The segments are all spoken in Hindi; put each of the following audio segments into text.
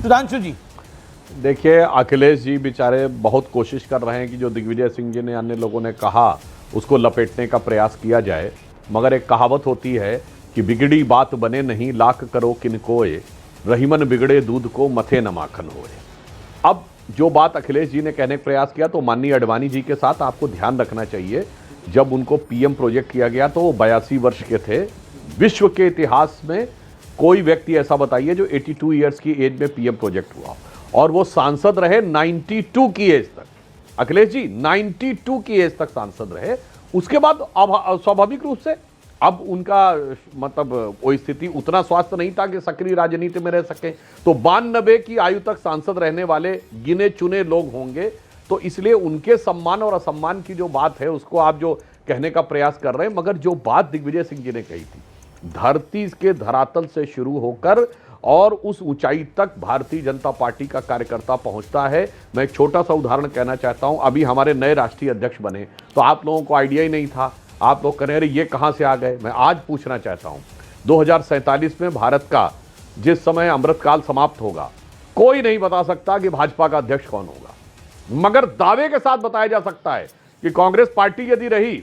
सुधांशु जी, देखिए, अखिलेश जी बेचारे बहुत कोशिश कर रहे हैं कि जो दिग्विजय सिंह जी ने अन्य लोगों ने कहा उसको लपेटने का प्रयास किया जाए, मगर एक कहावत होती है कि बिगड़ी बात बने नहीं, लाख करो किनकोए, रहीमन बिगड़े दूध को मथे न माखन होए। अब जो बात अखिलेश जी ने कहने का प्रयास किया, तो माननीय अडवाणी जी के साथ आपको ध्यान रखना चाहिए, जब उनको पीएम प्रोजेक्ट किया गया तो वो 82 वर्ष के थे। विश्व के इतिहास में कोई व्यक्ति ऐसा बताइए जो 82 ईयर्स की एज में पीएम प्रोजेक्ट हुआ, और वो सांसद रहे 92 की एज तक। अखिलेश जी 92 की एज तक सांसद रहे। उसके बाद अब स्वाभाविक रूप से अब उनका मतलब कोई स्थिति उतना स्वास्थ्य नहीं था कि सक्रिय राजनीति में रह सके, तो 92 की आयु तक सांसद रहने वाले गिने चुने लोग होंगे। तो इसलिए उनके सम्मान और असम्मान की जो बात है उसको आप जो कहने का प्रयास कर रहे हैं, मगर जो बात दिग्विजय सिंह जी ने कही थी, धरती के धरातल से शुरू होकर और उस ऊंचाई तक भारतीय जनता पार्टी का कार्यकर्ता पहुंचता है। मैं एक छोटा सा उदाहरण कहना चाहता हूं। अभी हमारे नए राष्ट्रीय अध्यक्ष बने तो आप लोगों को आइडिया ही नहीं था, आप लोग कह रहे ये कहां से आ गए। मैं आज पूछना चाहता हूं, 2047 में भारत का जिस समय अमृतकाल समाप्त होगा, कोई नहीं बता सकता कि भाजपा का अध्यक्ष कौन होगा, मगर दावे के साथ बताया जा सकता है कि कांग्रेस पार्टी यदि रही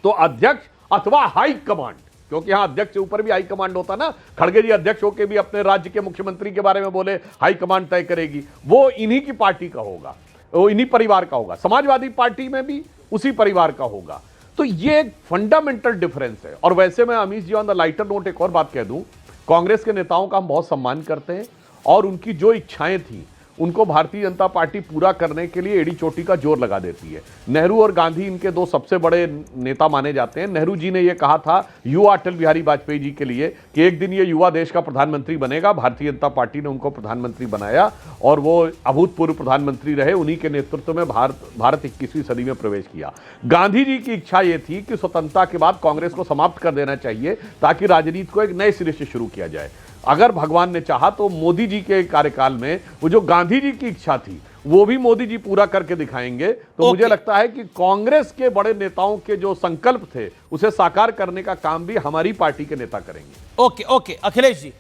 तो अध्यक्ष अथवा हाई कमांड, क्योंकि यहां अध्यक्ष से ऊपर भी हाई कमांड होता ना। खड़गे जी अध्यक्ष होकर भी अपने राज्य के मुख्यमंत्री के बारे में बोले हाई कमांड तय करेगी, वो इन्हीं की पार्टी का होगा, वो इन्हीं परिवार का होगा। समाजवादी पार्टी में भी उसी परिवार का होगा। तो ये एक फंडामेंटल डिफरेंस है। और वैसे मैं अमीश जी ऑन द लाइटर नोट एक और बात कह दूं, कांग्रेस के नेताओं का हम बहुत सम्मान करते हैं और उनकी जो इच्छाएं थी उनको भारतीय जनता पार्टी पूरा करने के लिए एड़ी चोटी का जोर लगा देती है। नेहरू और गांधी इनके दो सबसे बड़े नेता माने जाते हैं। नेहरू जी ने यह कहा था युवा अटल बिहारी वाजपेयी जी के लिए कि एक दिन ये युवा देश का प्रधानमंत्री बनेगा। भारतीय जनता पार्टी ने उनको प्रधानमंत्री बनाया और वो अभूतपूर्व प्रधानमंत्री रहे। उन्हीं के नेतृत्व में भारत 21वीं सदी में प्रवेश किया। गांधी जी की इच्छा यह थी कि स्वतंत्रता के बाद कांग्रेस को समाप्त कर देना चाहिए ताकि राजनीति को एक नए सिरे से शुरू किया जाए। अगर भगवान ने चाहा तो मोदी जी के कार्यकाल में वो जो गांधी जी की इच्छा थी वो भी मोदी जी पूरा करके दिखाएंगे। तो मुझे लगता है कि कांग्रेस के बड़े नेताओं के जो संकल्प थे उसे साकार करने का काम भी हमारी पार्टी के नेता करेंगे। Okay okay, Akhilesh ji.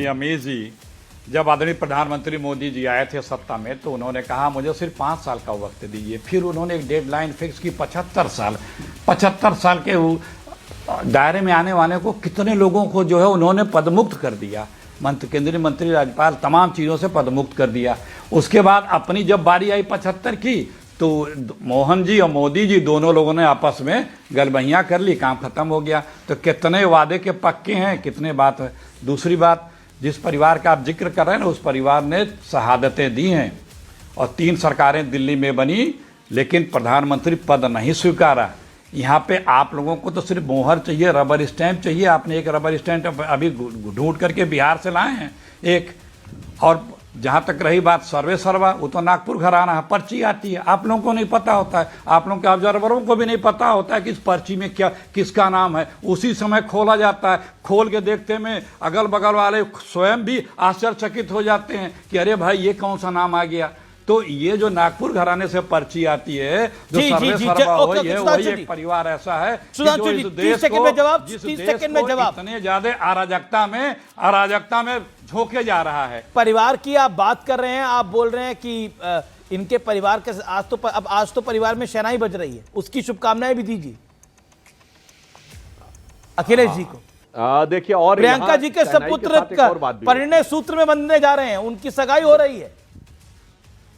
अमीश जी, जब आदरणीय प्रधानमंत्री मोदी जी आए थे सत्ता में तो उन्होंने कहा मुझे सिर्फ 5 साल का वक्त दीजिए। फिर उन्होंने एक डेडलाइन फिक्स की 75 साल के दायरे में आने वाले को कितने लोगों को जो है उन्होंने पदमुक्त कर दिया। केंद्रीय मंत्री, राज्यपाल, तमाम चीज़ों से पदमुक्त कर दिया। उसके बाद अपनी जब बारी आई 75 की तो मोहन जी और मोदी जी दोनों लोगों ने आपस में गलबहियाँ कर ली, काम खत्म हो गया। तो कितने वादे के पक्के हैं, कितने बात है। दूसरी बात, जिस परिवार का आप जिक्र कर रहे हैं ना, उस परिवार ने शहादतें दी हैं और 3 सरकारें दिल्ली में बनी लेकिन प्रधानमंत्री पद नहीं स्वीकारा। यहाँ पे आप लोगों को तो सिर्फ मोहर चाहिए, रबर स्टैंप चाहिए। आपने एक रबर स्टैंप अभी ढूंढ करके बिहार से लाए हैं एक। और जहाँ तक रही बात सर्वे सर्वा, वो तो नागपुर घराना है, पर्ची आती है, आप लोगों को नहीं पता होता है, आप लोगों के ऑब्जर्वरों को भी नहीं पता होता है कि इस पर्ची में क्या किसका नाम है। उसी समय खोला जाता है, खोल के देखते में अगल बगल वाले स्वयं भी आश्चर्यचकित हो जाते हैं कि अरे भाई ये कौन सा नाम आ गया। तो ये जो नागपुर घराने से पर्ची आती है, जो सर्वे सर्वा हुई है, वही एक परिवार ऐसा है कि जो इस देश को, जिस देश को इतने ज्यादा अराजकता में झोंके जा रहा है। परिवार की आप बात कर रहे हैं, आप बोल रहे हैं कि इनके परिवार के आज तो परिवार में शहनाई बज रही है, उसकी शुभकामनाएं भी दीजिए अखिलेश जी को। देखिए, और प्रियंका जी के सपुत्र परिणय सूत्र में बंधने जा रहे हैं, उनकी सगाई हो रही है,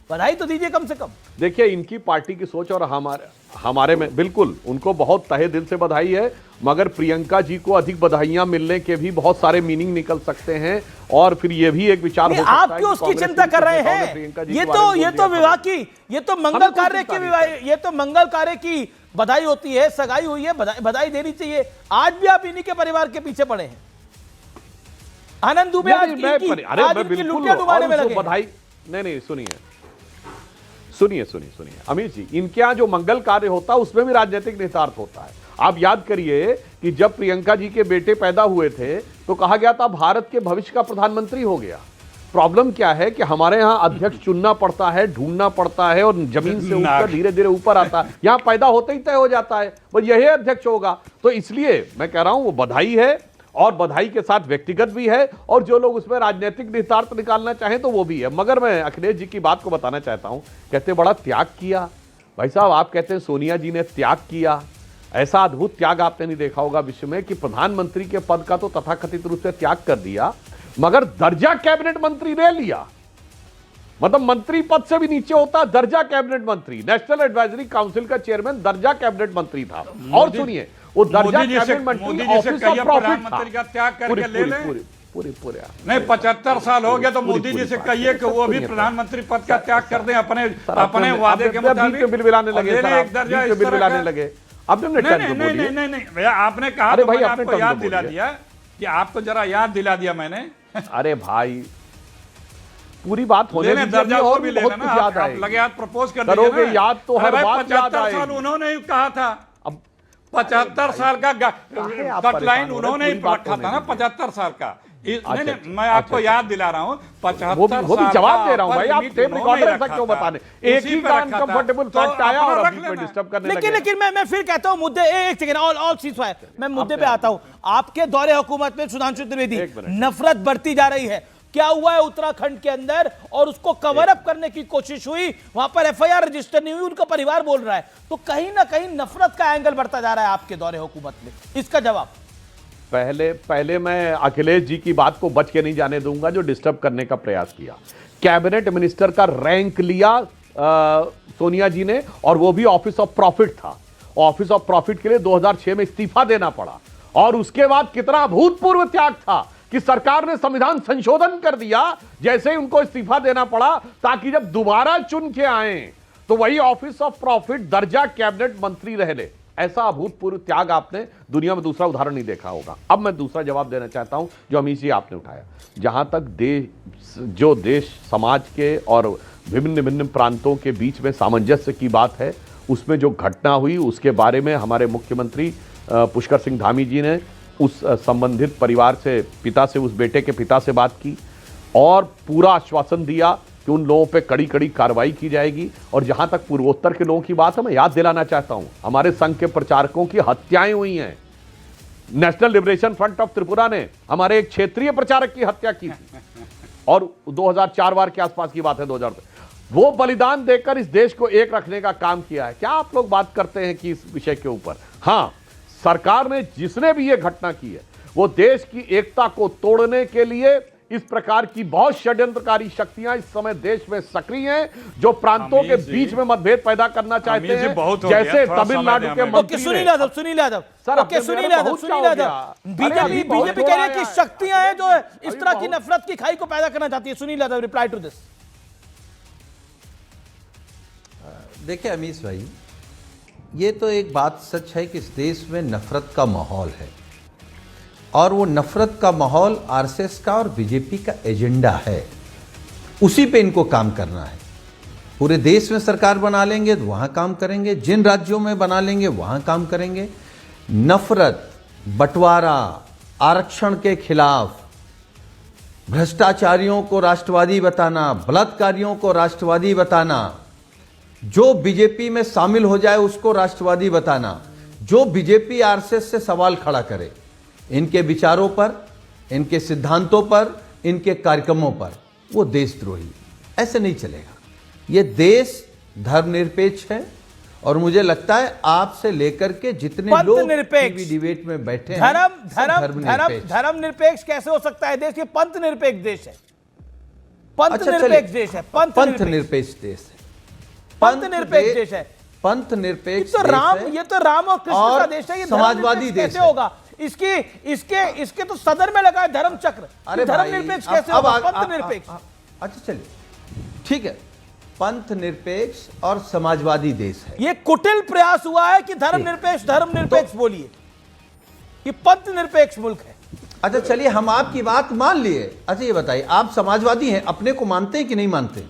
बधाई तो दीजिए कम से कम। देखिए, इनकी पार्टी की सोच और हमारे में बिल्कुल उनको बहुत तहे दिल से बधाई है, मगर प्रियंका जी को अधिक बधाइयां मिलने के भी बहुत सारे मीनिंग निकल सकते हैं। और फिर ये भी एक विचार हो सकता है, आप क्यों उसकी चिंता कर रहे हैं? ये तो विवाह की, ये तो मंगल कार्य की विवाह, ये तो मंगल कार्य की बधाई होती है, सगाई हुई है, बधाई देनी चाहिए। आज भी आप इन्हीं के परिवार के पीछे पड़े हैं। आनंद दुबे आज की लुटिया डुबाने में लगे। बधाई नहीं, सुनिए अमीश जी, इनके यहां जो मंगल कार्य होता है उसमें भी राजनीतिक निहितार्थ होता है। आप याद करिए कि जब प्रियंका जी के बेटे पैदा हुए थे तो कहा गया था भारत के भविष्य का प्रधानमंत्री हो गया। प्रॉब्लम क्या है कि हमारे यहाँ अध्यक्ष चुनना पड़ता है, ढूंढना पड़ता है और जमीन से ऊपर धीरे धीरे ऊपर आता है। यहाँ पैदा होते ही तय हो जाता है वो यही अध्यक्ष होगा। तो इसलिए मैं कह रहा हूं वो बधाई है और बधाई के साथ व्यक्तिगत भी है, और जो लोग उसमें राजनीतिक निहितार्थ निकालना चाहें तो वो भी है। मगर मैं अखिलेश जी की बात को बताना चाहता हूं, कहते बड़ा त्याग किया। भाई साहब, आप कहते हैं सोनिया जी ने त्याग किया, ऐसा अद्भुत त्याग आपने नहीं देखा होगा विश्व में कि प्रधानमंत्री के पद का तो तथाकथित रूप से त्याग कर दिया, मगर दर्जा कैबिनेट मंत्री ले लिया। मतलब मंत्री पद से भी नीचे होता दर्जा कैबिनेट मंत्री, नेशनल एडवाइजरी काउंसिल का चेयरमैन दर्जा कैबिनेट मंत्री था। और सुनिए, वो दर्जा कैबिनेट मंत्री ऑफिस ऑफ प्रॉफिट था। का त्याग करके ले ले। पूरे नहीं, 75 साल हो गए तो मोदी जी से कहिए कि वो भी प्रधानमंत्री पद का त्याग कर दें अपने वादे के मुताबिक। बिलबिलाने लगे, एक दर्जा बिलबिलाने लगे। अब नहीं, भैया आपने कहा तो मैंने आपको याद दिला दिया कि आपको जरा याद दिला दिया मैंने। अरे भाई, पूरी बात होने दर्जा और भी बहुत लेना कुछ याद आप आएगी। लगे याद प्रपोज कर करोगे याद तो हर बात याद 75 साल आएगी। उन्होंने कहा था। अब 75 साल का आप कट लाइन परेशान हो रहे हैं, उन्होंने ही पूरी बात रखा था ना, होने दीजिए। 75 साल का। अच्छा, नहीं, मैं आपको याद दिला रहा हूँ, 75 वो भी जवाब दे रहा हूं साल भाई, का आप टेप उन्होंने रिकॉर्डर रखा तक क्यों था। बताने? एक उसी ही पे का रखा था। अनकंफर्टेबल तो फैक्ट आया और अपना अभी रख पे लेना। डिस्टर्ब करने लगे। लेकिन मैं फिर कहता हूं मुद्दे एक सेकंड, ऑल सीज़फायर, मैं मुद्दे पे आता हूं। आपके दौरे हुकूमत में सुधांशु त्रिवेदी, एक मिनट। नफरत बढ़ती जा रही है, क्या हुआ है उत्तराखंड के अंदर, और उसको कवर अप करने की कोशिश हुई, वहां पर एफआईआर रजिस्टर नहीं हुई, उनका परिवार बोल रहा है, तो कहीं ना कहीं नफरत का एंगल बढ़ता जा रहा है आपके दौरे हुकूमत में, इसका जवाब। पहले मैं अखिलेश जी की बात को बच के नहीं जाने दूंगा जो डिस्टर्ब करने का प्रयास किया। कैबिनेट मिनिस्टर का रैंक लिया सोनिया जी ने, और वो भी ऑफिस ऑफ प्रॉफिट था। ऑफिस ऑफ प्रॉफिट के लिए 2006 में इस्तीफा देना पड़ा, और उसके बाद कितना अभूतपूर्व त्याग था कि सरकार ने संविधान संशोधन कर दिया जैसे ही उनको इस्तीफा देना पड़ा, ताकि जब दोबारा चुन के आए तो वही ऑफिस ऑफ प्रॉफिट दर्जा कैबिनेट मंत्री रह ले। ऐसा अभूतपूर्व त्याग आपने दुनिया में दूसरा उदाहरण नहीं देखा होगा। अब मैं दूसरा जवाब देना चाहता हूं जो अमीश जी आपने उठाया। जहां तक देश समाज के और विभिन्न विभिन्न प्रांतों के बीच में सामंजस्य की बात है, उसमें जो घटना हुई उसके बारे में हमारे मुख्यमंत्री पुष्कर सिंह धामी जी ने उस संबंधित परिवार से, पिता से, उस बेटे के पिता से बात की और पूरा आश्वासन दिया कि उन लोगों पे कड़ी कड़ी कार्रवाई की जाएगी। और जहां तक पूर्वोत्तर के लोगों की बात है, मैं याद दिलाना चाहता हूं, हमारे संघ के प्रचारकों की हत्याएं हुई हैं। National liberation front of Tripura ने हमारे एक क्षेत्रीय प्रचारक की हत्या की थी, और 2004 के आसपास की बात है, 2000। वो बलिदान देकर इस देश को एक रखने का काम किया है। क्या आप लोग बात करते हैं कि इस विषय के ऊपर? हाँ, सरकार ने, जिसने भी ये घटना की है, वो देश की एकता को तोड़ने के लिए इस प्रकार की बहुत षड्यंत्रकारी शक्तियां इस समय देश में सक्रिय हैं, जो प्रांतों के बीच में मतभेद पैदा करना चाहते हैं, जैसे तमिलनाडु के मंत्री। सुनील यादव बीजेपी कह रही है कि शक्तियां हैं जो इस तरह की नफरत की खाई को पैदा करना चाहती है। Sunil Yadav, reply to this. देखिए अमीश भाई, ये तो एक बात सच है कि इस देश में नफरत का माहौल है, और वो नफरत का माहौल आरएसएस का और बीजेपी का एजेंडा है, उसी पे इनको काम करना है। पूरे देश में सरकार बना लेंगे तो वहाँ काम करेंगे, जिन राज्यों में बना लेंगे वहाँ काम करेंगे। नफरत, बंटवारा, आरक्षण के खिलाफ, भ्रष्टाचारियों को राष्ट्रवादी बताना, बलात्कारियों को राष्ट्रवादी बताना, जो बीजेपी में शामिल हो जाए उसको राष्ट्रवादी बताना, जो बीजेपी आरएसएस से सवाल खड़ा करे, इनके विचारों पर, इनके सिद्धांतों पर, इनके कार्यक्रमों पर, वो देशद्रोही। ऐसे नहीं चलेगा। ये देश धर्मनिरपेक्ष है, और मुझे लगता है आपसे लेकर के जितने लोग टीवी डिबेट में बैठे हैं, धर्मनिरपेक्ष कैसे हो सकता है? देश ये पंथ निरपेक्ष देश है, पंथ निरपेक्ष देश है, पंथ निरपेक्ष देश है, पंथ निरपेक्ष देश है, पंथ निरपेक्ष। ये तो राम और कृष्ण का देश है, ये समाजवादी देश कैसे होगा? इसके तो सदर में लगा है धर्म चक्र। अरे धर्मनिरपेक्ष कैसे होगा? पंथ निरपेक्ष। अच्छा चलिए, ठीक है, पंथ निरपेक्ष और समाजवादी देश है। ये कुटिल प्रयास हुआ है कि धर्मनिरपेक्ष बोलिए, ये पंथ निरपेक्ष मुल्क है। अच्छा चलिए, हम आपकी बात मान लिए। अच्छा ये बताइए, आप समाजवादी हैं, अपने को मानते हैं कि नहीं मानते?